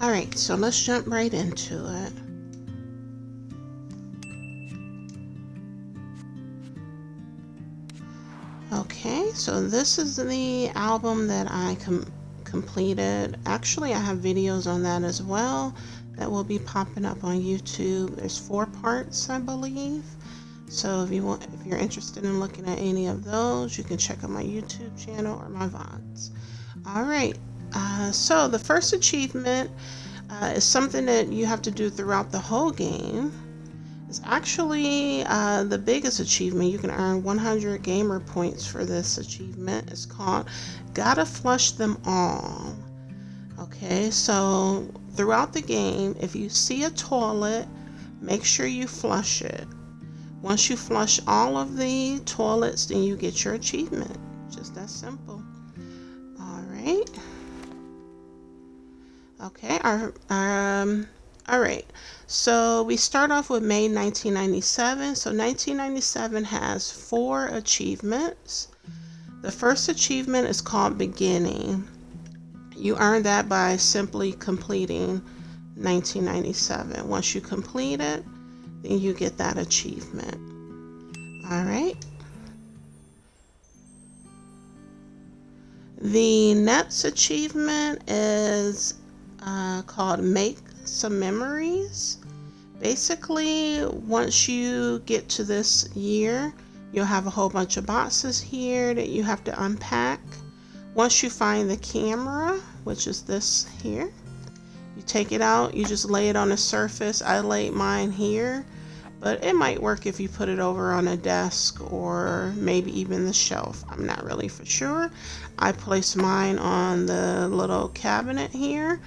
All right, so let's jump right into it. Okay, so this is the album that I completed. Actually, I have videos on that as well that will be popping up on YouTube. There's 4 parts, I believe. So if you're interested in looking at any of those, you can check out my YouTube channel or my VODs. All right, so the first achievement is something that you have to do throughout the whole game. It's actually the biggest achievement. You can earn 100 gamer points for this achievement. It's called Gotta Flush Them All. Okay, so throughout the game, if you see a toilet, make sure you flush it. Once you flush all of the toilets, then you get your achievement. Just that simple. All right. Okay, all right. So we start off with May 1997. So 1997 has 4 achievements. The first achievement is called Beginning. You earn that by simply completing 1997. Once you complete it, then you get that achievement. All right. The next achievement is called Make Some Memories. Basically, once you get to this year, you'll have a whole bunch of boxes here that you have to unpack. Once you find the camera, which is this here, you take it out, you just lay it on the surface. I laid mine here, but it might work if you put it over on a desk or maybe even the shelf. I'm not really for sure. I placed mine on the little cabinet here,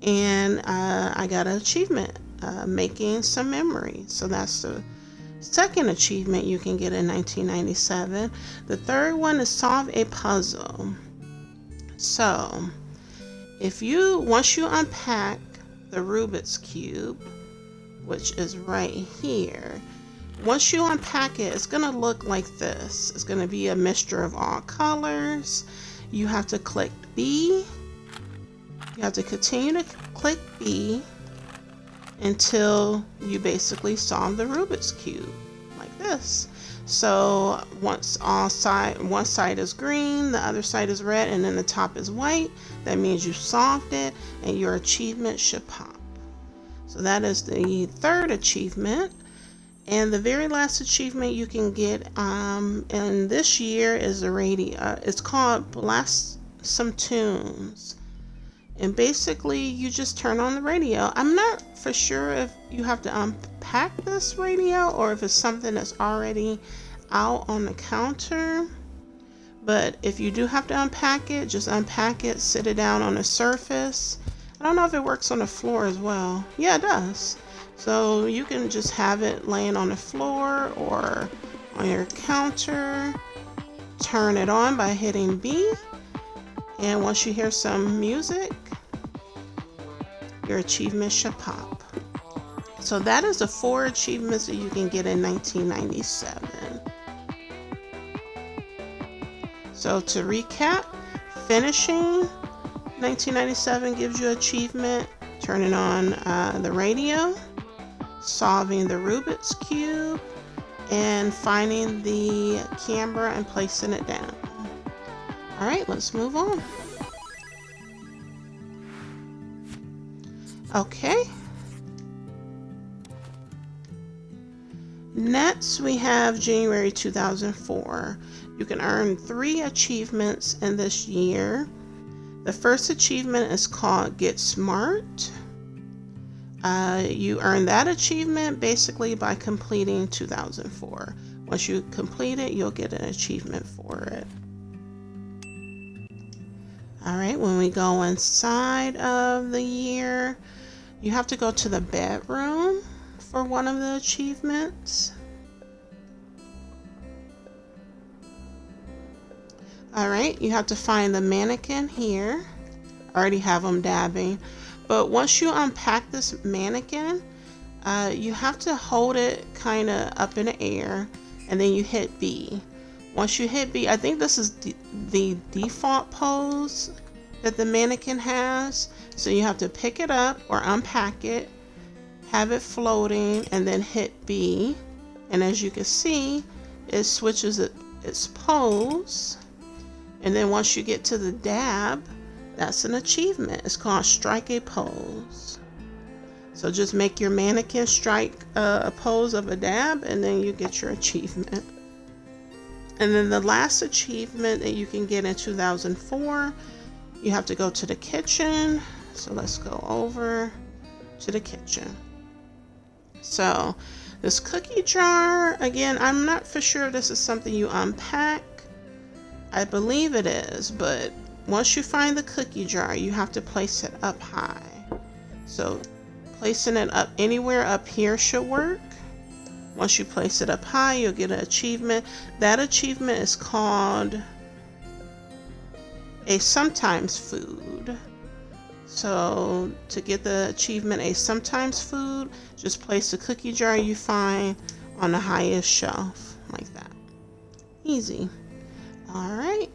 and I got an achievement, making some memories. So that's the second achievement you can get in 1997. The third one is solve a puzzle. So once you unpack the Rubik's Cube, which is right here, once you unpack it, it's gonna look like this. It's gonna be a mixture of all colors. You have to click B. You have to continue to click B until you basically solve the Rubik's Cube, like this. So once one side is green, the other side is red, and then the top is white, that means you solved it and your achievement should pop. So that is the third achievement. And the very last achievement you can get in this year is the radio. It's called Blast Some Tunes. And basically you just turn on the radio. I'm not for sure if you have to unpack this radio or if it's something that's already out on the counter. But if you do have to unpack it, just unpack it, sit it down on the surface. I don't know if it works on the floor as well. Yeah, it does. So you can just have it laying on the floor or on your counter. Turn it on by hitting B. And once you hear some music, your achievement should pop. So that is the 4 achievements that you can get in 1997. So to recap, finishing 1997 gives you achievement, turning on the radio, solving the Rubik's Cube, and finding the camera and placing it down. All right, let's move on. Okay. Next, we have January 2004. You can earn 3 achievements in this year. The first achievement is called Get Smart. You earn that achievement basically by completing 2004. Once you complete it, you'll get an achievement for it. All right, when we go inside of the year, you have to go to the bedroom for one of the achievements. All right, you have to find the mannequin here. I already have them dabbing. But once you unpack this mannequin, you have to hold it kind of up in the air, and then you hit B. Once you hit B, I think this is the default pose. that the mannequin has. So you have to pick it up or unpack it, have it floating, and then hit B. And as you can see, it switches its pose. And then once you get to the dab, that's an achievement. It's called strike a pose. So just make your mannequin strike a pose of a dab, and then you get your achievement. And then the last achievement that you can get in 2004, you have to go to the kitchen. So let's go over to the kitchen. So this cookie jar, again, I'm not for sure if this is something you unpack. I believe it is, but once you find the cookie jar, you have to place it up high. So placing it up anywhere up here should work. Once you place it up high, you'll get an achievement. That achievement is called a sometimes food. So to get the achievement a sometimes food, just place the cookie jar you find on the highest shelf like that. Easy. All right.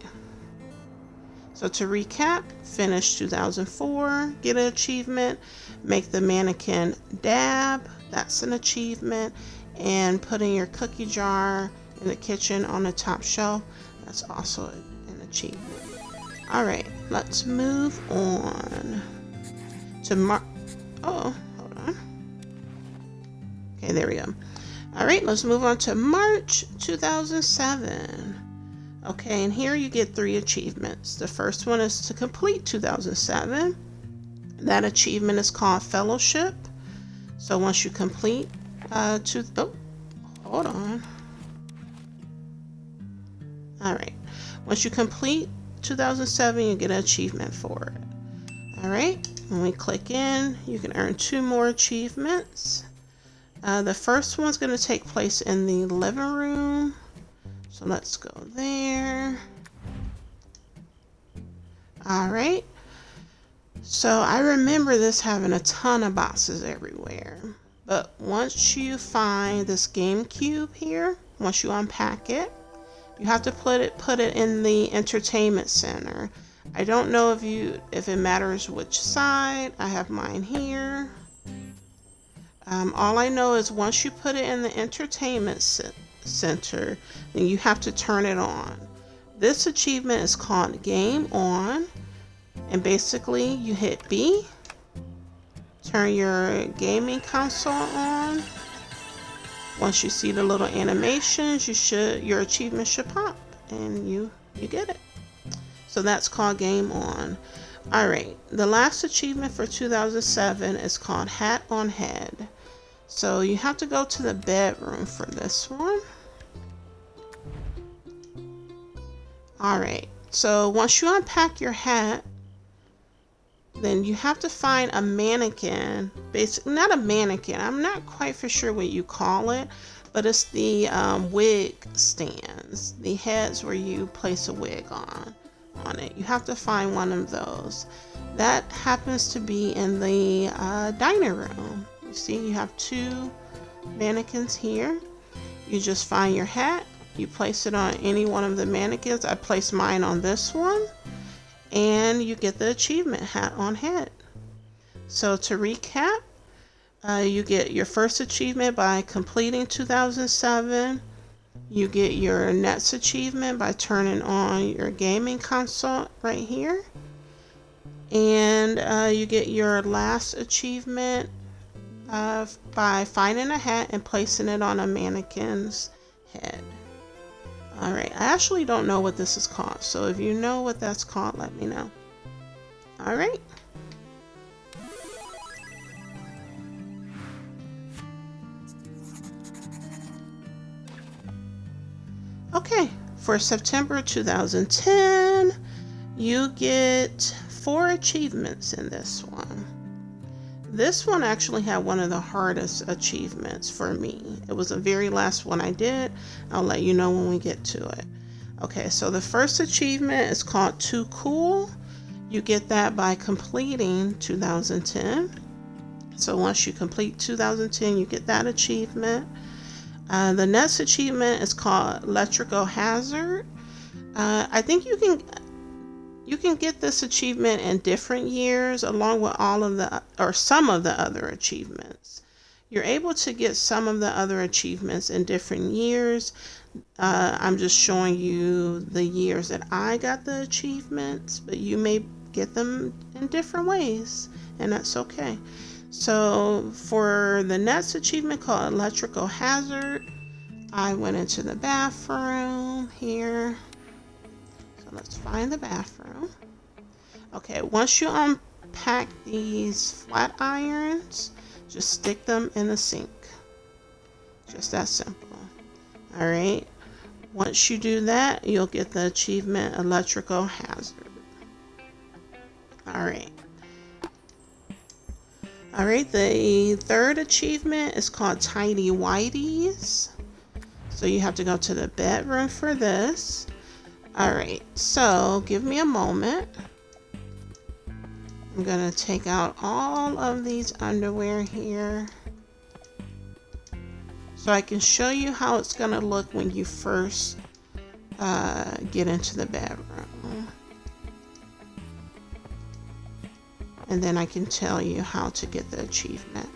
So to recap, finish 2004, get an achievement, make the mannequin dab, that's an achievement, and putting your cookie jar in the kitchen on the top shelf, that's also an achievement. All right, let's move on to hold on. Okay, there we go. All right, let's move on to March 2007. Okay, and here you get 3 achievements. The first one is to complete 2007. That achievement is called Fellowship. So once you complete hold on. All right, once you complete 2007, you get an achievement for it. All right, when we click in, you can earn 2 more achievements. The first one's going to take place in the living room. So let's go there. All right. So I remember this having a ton of boxes everywhere. But once you find this GameCube here, once you unpack it, you have to put it in the entertainment center. I don't know if it matters which side. I have mine here. All I know is once you put it in the entertainment center, then you have to turn it on. This achievement is called Game On, and basically you hit B, turn your gaming console on. Once you see the little animations, your achievement should pop, and you get it. So that's called Game On. All right, the last achievement for 2007 is called Hat on Head. So you have to go to the bedroom for this one. All right, so once you unpack your hat, then you have to find a mannequin. Basically, not a mannequin. I'm not quite for sure what you call it, but it's the wig stands, the heads where you place a wig on it. You have to find one of those. That happens to be in the dining room. You see, you have 2 mannequins here. You just find your hat. You place it on any one of the mannequins. I placed mine on this one, and you get the achievement, Hat on Head. So to recap, you get your first achievement by completing 2007. You get your next achievement by turning on your gaming console right here. And you get your last achievement by finding a hat and placing it on a mannequin's head. All right, I actually don't know what this is called, so if you know what that's called, let me know. All right. Okay, for September 2010, you get 4 achievements in this one. This one actually had one of the hardest achievements for me. It was the very last one I did. I'll let you know when we get to it. Okay, so the first achievement is called Too Cool. You get that by completing 2010. So once you complete 2010, you get that achievement. The next achievement is called Electrical Hazard. I think you can, You can get this achievement in different years along with all of the, or some of the other achievements. You're able to get some of the other achievements in different years. I'm just showing you the years that I got the achievements, but you may get them in different ways, and that's okay. So for the next achievement called Electrical Hazard, I went into the bathroom here. So let's find the bathroom. Okay, once you unpack these flat irons, just stick them in the sink. Just that simple. All right. Once you do that, you'll get the achievement Electrical Hazard. All right. All right, the third achievement is called Tidy Whities. So you have to go to the bedroom for this. All right, so give me a moment. I'm gonna take out all of these underwear here so I can show you how it's gonna look when you first get into the bedroom. And then I can tell you how to get the achievement.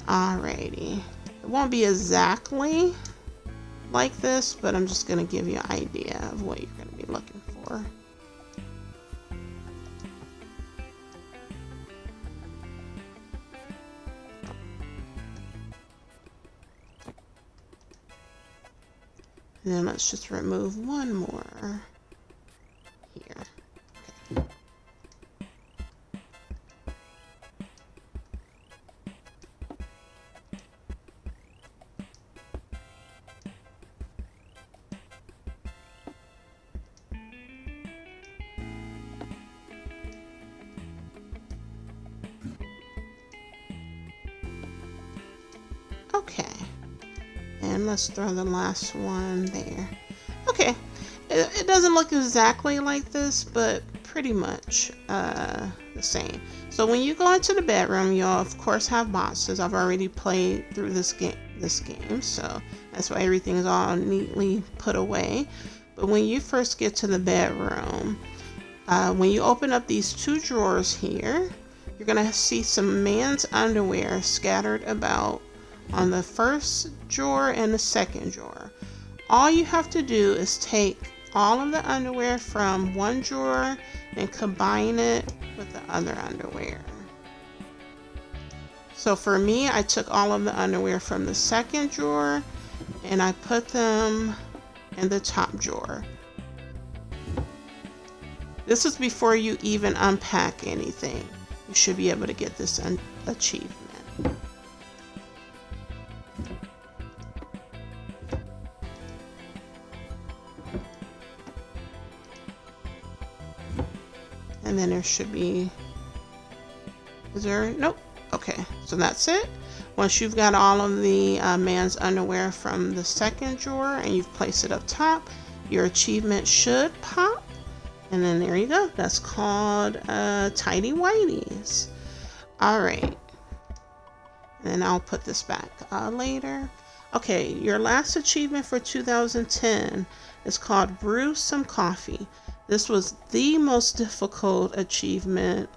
Alrighty. It won't be exactly like this, but I'm just going to give you an idea of what you're going to be looking for. And then let's just remove one more here. Okay. Okay, and let's throw the last one there. Okay, it doesn't look exactly like this, but pretty much the same. So when you go into the bedroom, you'll of course have boxes. I've already played through this game, so that's why everything is all neatly put away. But when you first get to the bedroom, when you open up these two drawers here, you're gonna see some man's underwear scattered about on the first drawer and the second drawer. All you have to do is take all of the underwear from one drawer and combine it with the other underwear. So for me, I took all of the underwear from the second drawer and I put them in the top drawer. This is before you even unpack anything. You should be able to get this achievement. And then there should be, is there, nope. Okay, so that's it. Once you've got all of the man's underwear from the second drawer and you've placed it up top, your achievement should pop. And then there you go. That's called Tidy Whities. All right. And then I'll put this back later. Okay, your last achievement for 2010 is called Brew Some Coffee. This was the most difficult achievement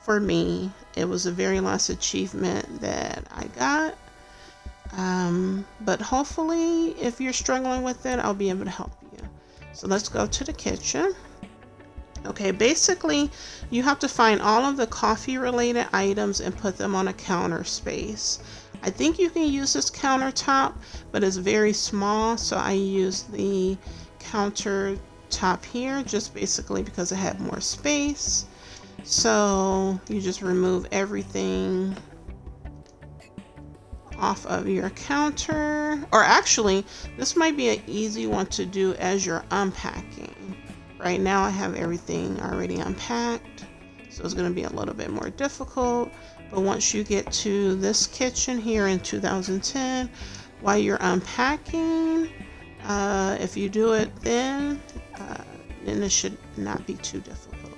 for me. It was the very last achievement that I got. But hopefully, if you're struggling with it, I'll be able to help you. So let's go to the kitchen. Okay, basically, you have to find all of the coffee-related items and put them on a counter space. I think you can use this countertop, but it's very small, so I use the countertop here just basically because it had more space. So you just remove everything off of your counter, or actually this might be an easy one to do as you're unpacking. Right now I have everything already unpacked, so it's going to be a little bit more difficult. But once you get to this kitchen here in 2010, while you're unpacking, if you do it then it should not be too difficult.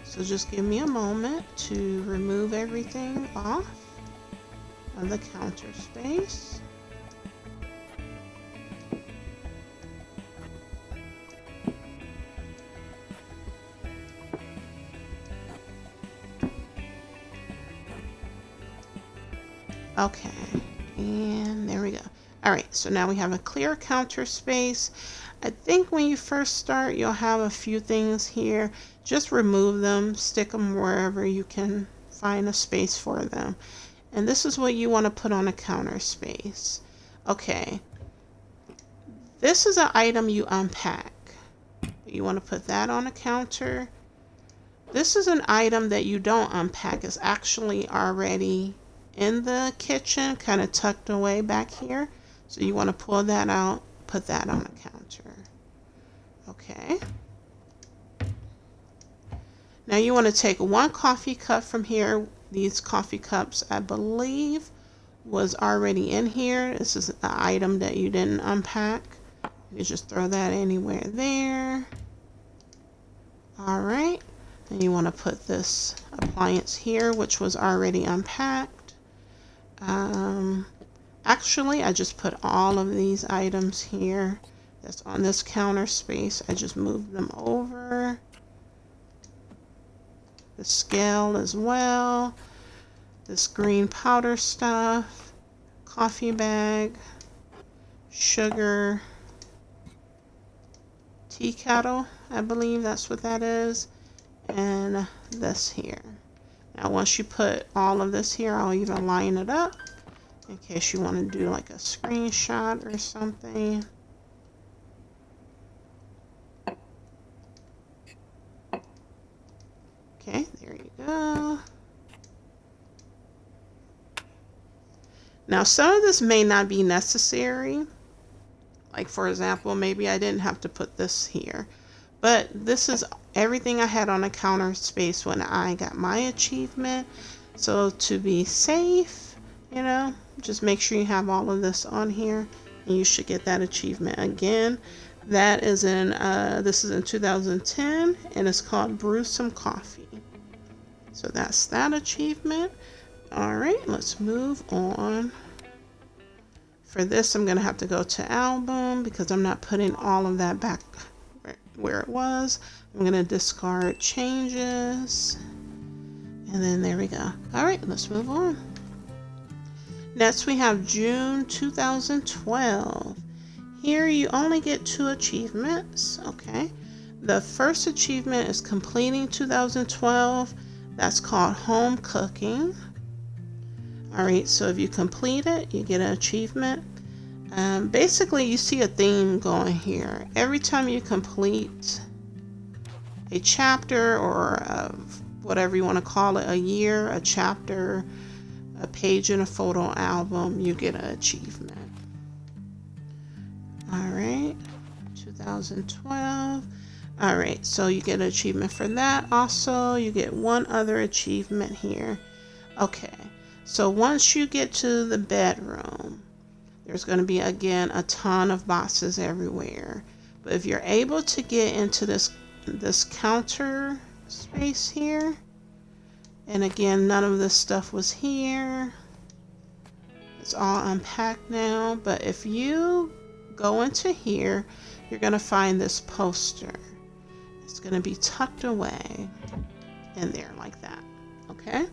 So just give me a moment to remove everything off of the counter space. Okay, and there we go. All right, so now we have a clear counter space. I think when you first start, you'll have a few things here. Just remove them, stick them wherever you can find a space for them. And this is what you want to put on a counter space. Okay, this is an item you unpack. You want to put that on a counter. This is an item that you don't unpack. It's actually already in the kitchen, kind of tucked away back here. So you want to pull that out, put that on a counter. Okay. Now you want to take 1 coffee cup from here. These coffee cups, I believe, was already in here. This is an item that you didn't unpack. You just throw that anywhere there. All right. And you want to put this appliance here, which was already unpacked. Actually, I just put all of these items here that's on this counter space. I just moved them over. The scale as well. This green powder stuff. Coffee bag. Sugar. Tea kettle, I believe that's what that is. And this here. Now once you put all of this here, I'll even line it up in case you want to do like a screenshot or something. Okay, there you go. Now some of this may not be necessary. Like for example, maybe I didn't have to put this here. But this is everything I had on a counter space when I got my achievement. So to be safe, you know, just make sure you have all of this on here and you should get that achievement. Again, that is in, this is in 2010 and it's called Brew Some Coffee. So that's that achievement. All right, let's move on. For this, I'm going to have to go to album because I'm not putting all of that back where it was. I'm going to discard changes. And then there we go. All right, let's move on. Next, we have June 2012. Here, you only get 2 achievements. Okay. The first achievement is completing 2012. That's called home cooking. All right, so if you complete it, you get an achievement. Basically, you see a theme going here. Every time you complete a chapter or whatever you want to call it, a year, a chapter, a page in a photo album, you get an achievement. All right, 2012. All right, so you get an achievement for that. Also, you get one other achievement here. Okay. So once you get to the bedroom, there's going to be, again, a ton of boxes everywhere. But if you're able to get into this counter space here, and again, none of this stuff was here. It's all unpacked now. But if you go into here, you're going to find this poster. It's going to be tucked away in there like that. Okay?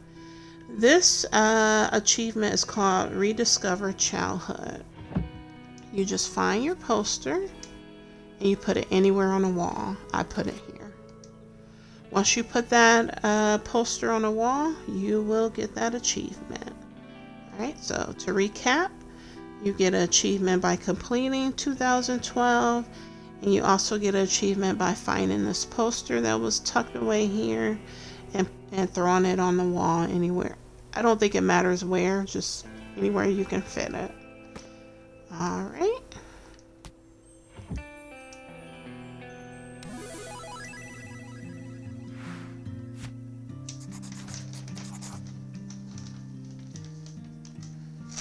This achievement is called Rediscover Childhood. You just find your poster and you put it anywhere on the wall. I put it here. Once you put that poster on the wall, you will get that achievement. All right, so to recap, you get an achievement by completing 2012, and you also get an achievement by finding this poster that was tucked away here and throwing it on the wall anywhere. I don't think it matters where, just anywhere you can fit it. All right.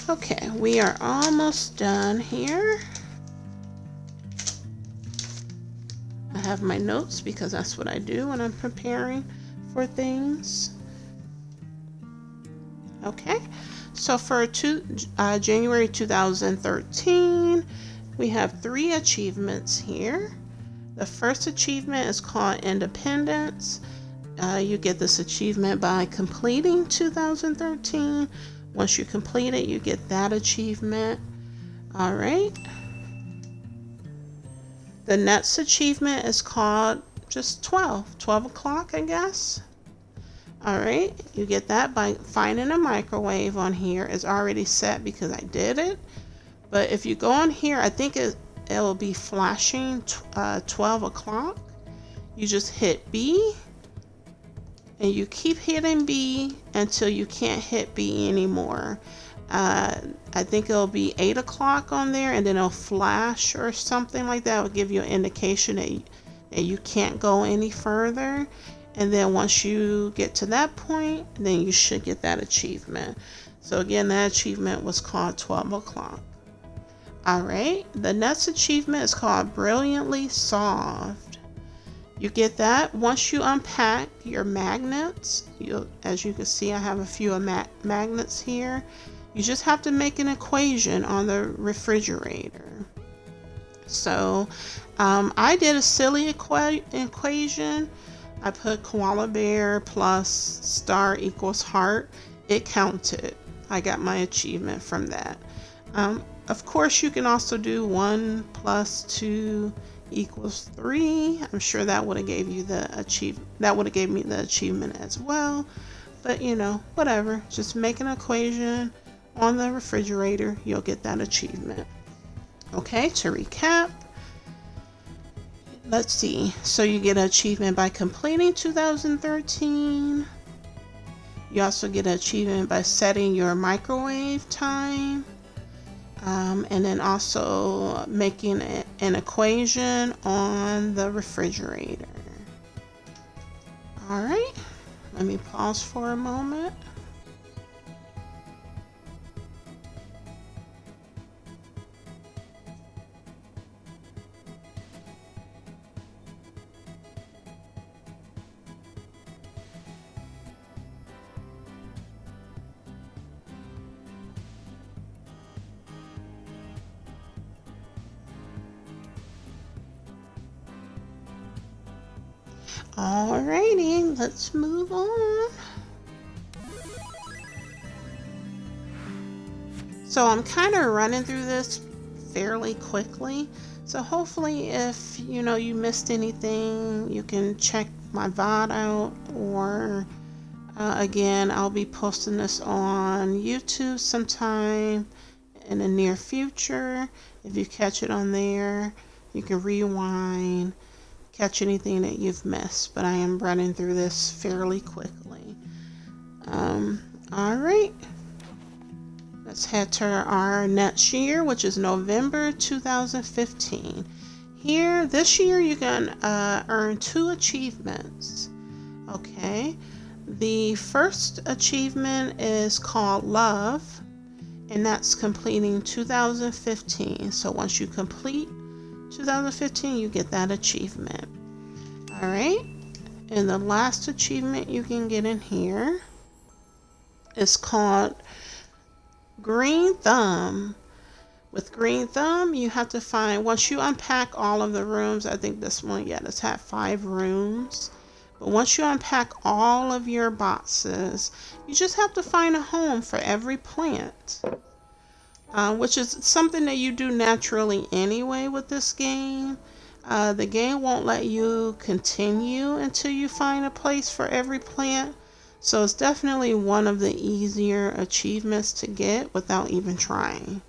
Okay, we are almost done here. I have my notes because that's what I do when I'm preparing for things. Okay, so for January 2013, we have 3 achievements here. The first achievement is called Independence. You get this achievement by completing 2013. Once you complete it, you get that achievement. All right. The next achievement is called just 12 o'clock, I guess. All right, you get that by finding a microwave on here. It's already set because I did it. But if you go on here, I think it'll be flashing 12 o'clock. You just hit B and you keep hitting B until you can't hit B anymore. I think it'll be 8 o'clock on there, and then it'll flash or something like that. It'll give you an indication that you can't go any further. And then once you get to that point, then you should get that achievement. So again, that achievement was called 12 o'clock. All right, the next achievement is called Brilliantly Solved. You get that once you unpack your magnets. As you can see, I have a few magnets here. You just have to make an equation on the refrigerator. So I did a silly equation. I put koala bear plus star equals heart. It counted. I got my achievement from that. Of course, you can also do 1 plus 2 equals 3. I'm sure that would have gave you the that would have gave me the achievement as well. But you know, whatever. Just make an equation on the refrigerator. You'll get that achievement. Okay, to recap. Let's see. So you get an achievement by completing 2013. You also get an achievement by setting your microwave time. And then also making an equation on the refrigerator. All right. Let me pause for a moment. Alrighty, let's move on. So I'm kind of running through this fairly quickly. So hopefully if you missed anything, you can check my VOD out, or again, I'll be posting this on YouTube sometime in the near future. If you catch it on there, you can rewind, catch anything that you've missed, but I am running through this fairly quickly. All right, let's head to our next year, which is November 2015. This year you can earn 2 achievements. Okay, the first achievement is called Love, and that's completing 2015. So once you complete 2015, you get that achievement. All right, and the last achievement you can get in here is called Green Thumb. With Green Thumb, you have to find, once you unpack all of the rooms, I think this one, it's had 5 rooms. But once you unpack all of your boxes, you just have to find a home for every plant. Which is something that you do naturally anyway with this game. The game won't let you continue until you find a place for every plant. So it's definitely one of the easier achievements to get without even trying.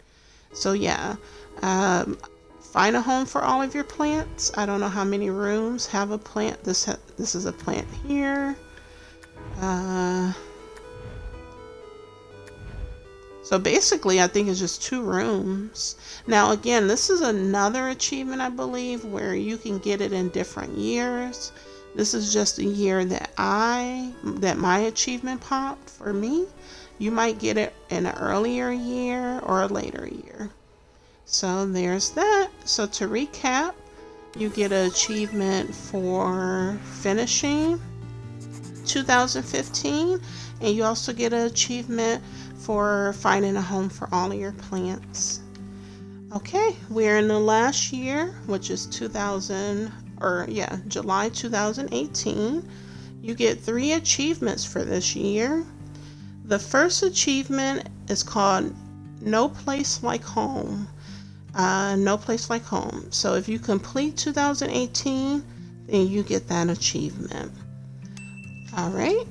So yeah, find a home for all of your plants. I don't know how many rooms have a plant. This is a plant here. So basically, I think it's just 2 rooms. Now, again, this is another achievement, I believe, where you can get it in different years. This is just a year that my achievement popped for me. You might get it in an earlier year or a later year. So there's that. So to recap, you get an achievement for finishing 2015, and you also get an achievement for finding a home for all of your plants. Okay, we're in the last year, which is July 2018. You get 3 achievements for this year. The first achievement is called No Place Like Home. No Place Like Home. So if you complete 2018, then you get that achievement. All right.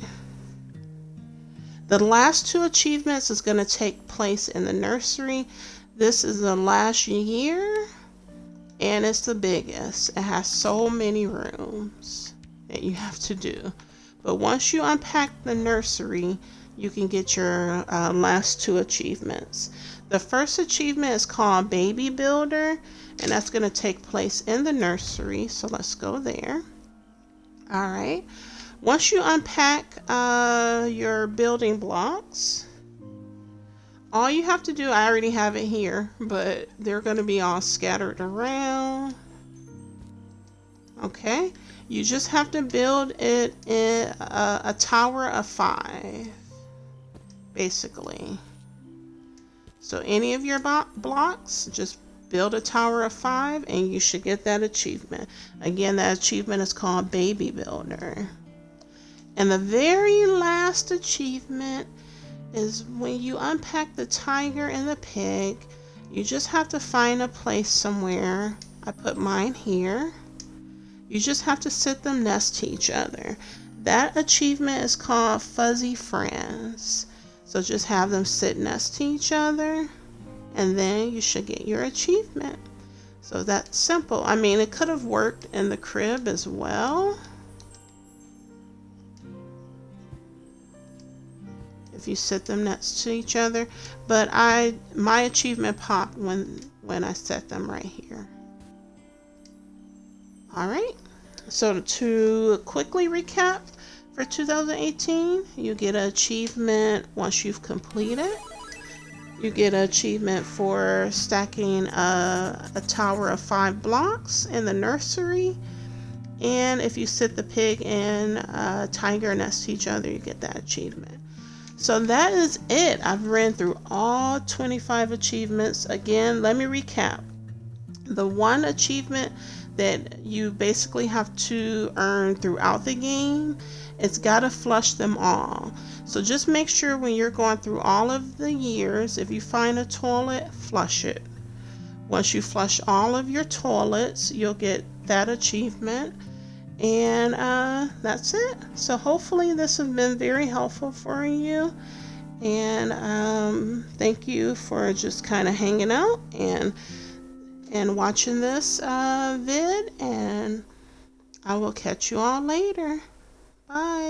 The last two achievements is going to take place in the nursery. This is the last year, and it's the biggest. It has so many rooms that you have to do. But once you unpack the nursery, you can get your last two achievements. The first achievement is called Baby Builder, and that's going to take place in the nursery. So let's go there. All right. Once you unpack your building blocks, all you have to do, I already have it here, but they're going to be all scattered around. Okay. You just have to build it in a tower of 5, basically. So any of your blocks, just build a tower of 5 and you should get that achievement. Again, that achievement is called Baby Builder. And the very last achievement is when you unpack the tiger and the pig, you just have to find a place somewhere. I put mine here. You just have to sit them next to each other. That achievement is called Fuzzy Friends. So just have them sit next to each other, and then you should get your achievement. So that's simple. I mean, it could have worked in the crib as well. If you sit them next to each other, but my achievement popped when I set them right here. All right, so to quickly recap, for 2018, you get an achievement once you've completed. You get an achievement for stacking a tower of 5 blocks in the nursery, and if you sit the pig and tiger next to each other, you get that achievement. So that is it. I've ran through all 25 achievements. Again, let me recap. The one achievement that you basically have to earn throughout the game, it's got to flush them all. So just make sure when you're going through all of the years, if you find a toilet, flush it. Once you flush all of your toilets, you'll get that achievement. And that's it. So hopefully this has been very helpful for you. And thank you for just kind of hanging out and watching this vid. And I will catch you all later. Bye.